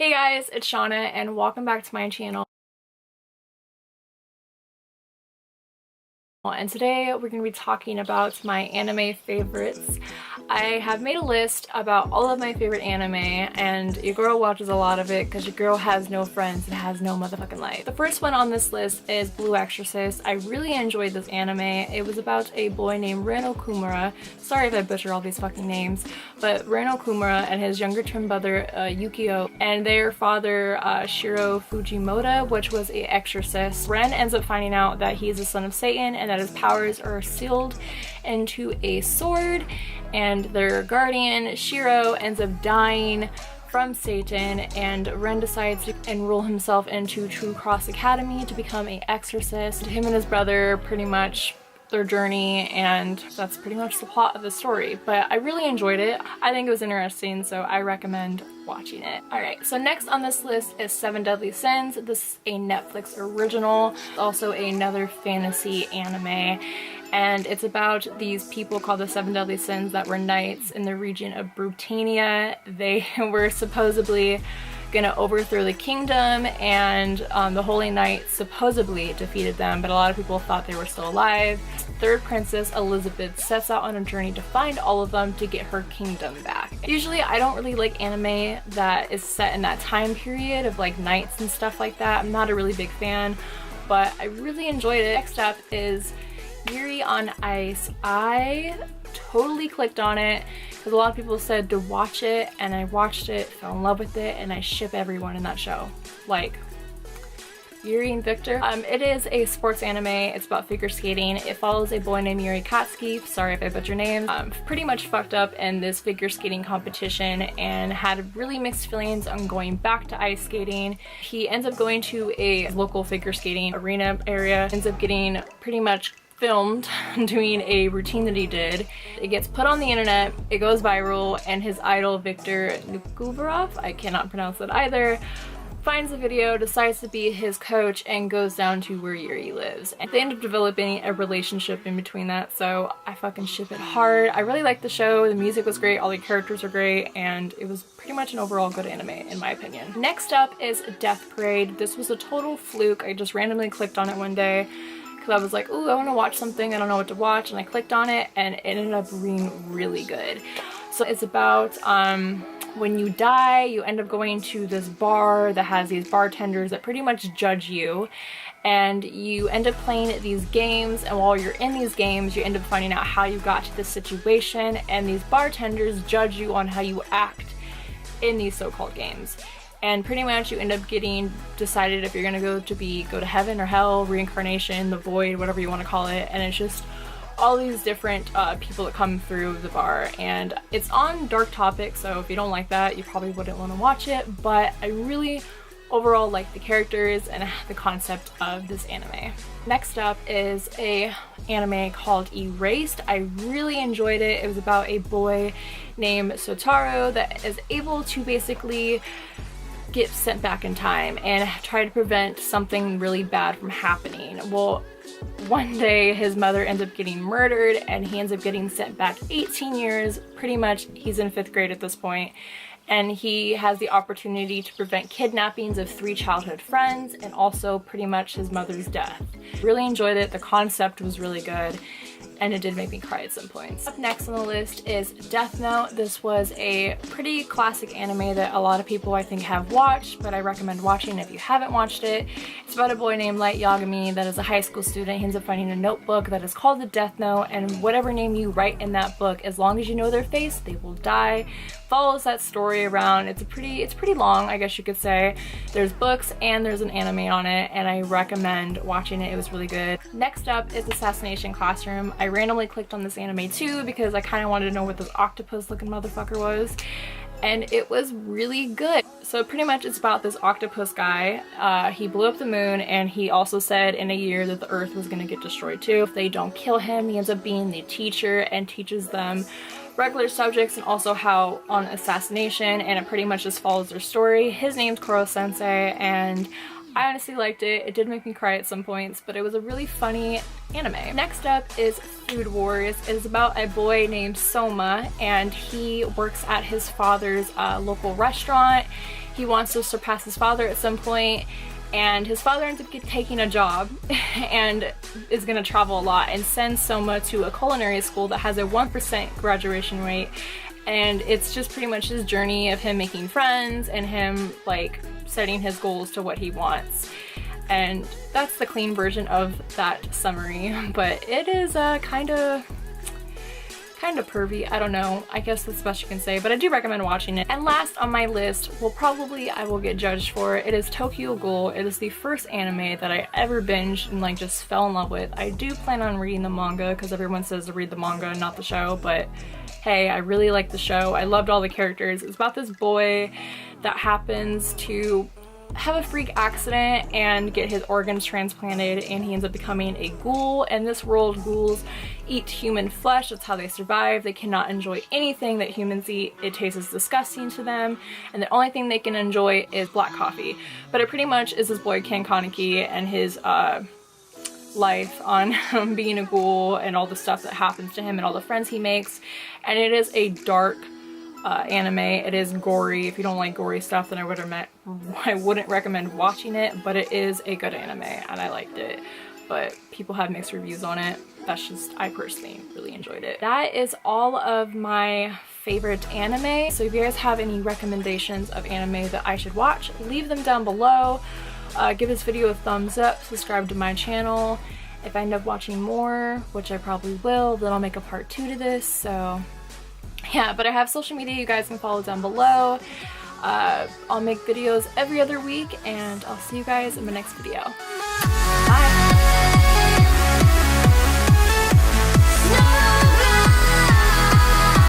Hey guys, it's Shawnna and welcome back to my channel. And today we're going to be talking about my anime favorites. I have made a list about all of my favorite anime, and your girl watches a lot of it because your girl has no friends and has no motherfucking life. The first one on this list is Blue Exorcist. I really enjoyed this anime. It was about a boy named Reno Kumura. Sorry if I butcher all these fucking names, but Reno Kumura and his younger twin brother Yukio and their father Shiro Fujimoto, which was an exorcist. Ren ends up finding out that he's the son of Satan and that his powers are sealed into a sword, and their guardian Shiro ends up dying from Satan, and Ren decides to enroll himself into True Cross Academy to become an exorcist. Him and his brother pretty much their journey, and that's pretty much the plot of the story. But I really enjoyed it. I think it was interesting, so I recommend watching it. Alright, so next on this list is Seven Deadly Sins. This is a Netflix original, also another fantasy anime, and it's about these people called the Seven Deadly Sins that were knights in the region of Britannia. They were supposedly gonna overthrow the kingdom, and the Holy Knight supposedly defeated them, but a lot of people thought they were still alive. Third Princess Elizabeth sets out on a journey to find all of them to get her kingdom back. Usually I don't really like anime that is set in that time period of like knights and stuff like that. I'm not a really big fan, but I really enjoyed it. Next up is Yuri on Ice. I totally clicked on it because a lot of people said to watch it, and I watched it, fell in love with it, and I ship everyone in that show. Like Yuri and Victor. It is a sports anime. It's about figure skating. It follows a boy named Yuri Katsuki, sorry if I butcher names, pretty much fucked up in this figure skating competition and had really mixed feelings on going back to ice skating. He ends up going to a local figure skating arena area, ends up getting pretty much filmed doing a routine that he did. It gets put on the internet, it goes viral, and his idol Victor Nukuvarov, I cannot pronounce that either, finds the video, decides to be his coach, and goes down to where Yuri lives. And they end up developing a relationship in between that, so I fucking ship it hard. I really liked the show, the music was great, all the characters are great, and it was pretty much an overall good anime in my opinion. Next up is Death Parade. This was a total fluke. I just randomly clicked on it one day because I was like, ooh, I want to watch something, I don't know what to watch, and I clicked on it and it ended up being really good. So it's about when you die, you end up going to this bar that has these bartenders that pretty much judge you, and you end up playing these games, and while you're in these games you end up finding out how you got to this situation, and these bartenders judge you on how you act in these so-called games. And pretty much you end up getting decided if you're gonna go to heaven or hell, reincarnation, the void, whatever you want to call it. And it's just all these different people that come through the bar, and it's on dark topics, so if you don't like that you probably wouldn't want to watch it, but I really overall like the characters and the concept of this anime. Next up is a anime called Erased. I really enjoyed it. It was about a boy named Sotaro that is able to basically get sent back in time and try to prevent something really bad from happening. Well, one day his mother ends up getting murdered and he ends up getting sent back 18 years. Pretty much he's in 5th grade at this point, and he has the opportunity to prevent kidnappings of 3 childhood friends and also pretty much his mother's death. Really enjoyed it. The concept was really good, and it did make me cry at some points. Up next on the list is Death Note. This was a pretty classic anime that a lot of people I think have watched, but I recommend watching if you haven't watched it. It's about a boy named Light Yagami that is a high school student. He ends up finding a notebook that is called the Death Note, and whatever name you write in that book, as long as you know their face, they will die. Follows that story around. It's pretty long, I guess you could say. There's books and there's an anime on it, and I recommend watching it. It was really good. Next up is Assassination Classroom. I randomly clicked on this anime too because I kind of wanted to know what this octopus looking motherfucker was, and it was really good. So pretty much it's about this octopus guy. He blew up the moon, and he also said in a year that the earth was gonna get destroyed too if they don't kill him. He ends up being the teacher and teaches them regular subjects and also how on assassination, and it pretty much just follows their story. His name's Koro Sensei, and I honestly liked it. It did make me cry at some points, but it was a really funny anime. Next up is Food Wars. It is about a boy named Soma, and he works at his father's local restaurant. he wants to surpass his father at some point, and his father ends up taking a job and is going to travel a lot and sends Soma to a culinary school that has a 1% graduation rate. And it's just pretty much his journey of him making friends and him like setting his goals to what he wants. And that's the clean version of that summary, but it is kind of pervy. I don't know. I guess that's the best you can say, but I do recommend watching it. And last on my list, I will get judged for it, is Tokyo Ghoul. It is the first anime that I ever binged and like just fell in love with. I do plan on reading the manga because everyone says to read the manga, not the show, but hey, I really like the show. I loved all the characters. It's about this boy that happens to have a freak accident and get his organs transplanted, and he ends up becoming a ghoul. In this world, ghouls eat human flesh. That's how they survive. They cannot enjoy anything that humans eat. It tastes disgusting to them, and the only thing they can enjoy is black coffee. But it pretty much is this boy Ken Kaneki and his life on being a ghoul and all the stuff that happens to him and all the friends he makes. And it is a dark anime. It is gory. If you don't like gory stuff, then I wouldn't recommend watching it, but it is a good anime and I liked it. But people have mixed reviews on it. That's just, I personally really enjoyed it. That is all of my favorite anime. So if you guys have any recommendations of anime that I should watch, leave them down below. Give this video a thumbs up, subscribe to my channel. If I end up watching more, which I probably will, then I'll make a part 2 to this. So yeah, but I have social media you guys can follow down below. I'll make videos every other week, and I'll see you guys in my next video.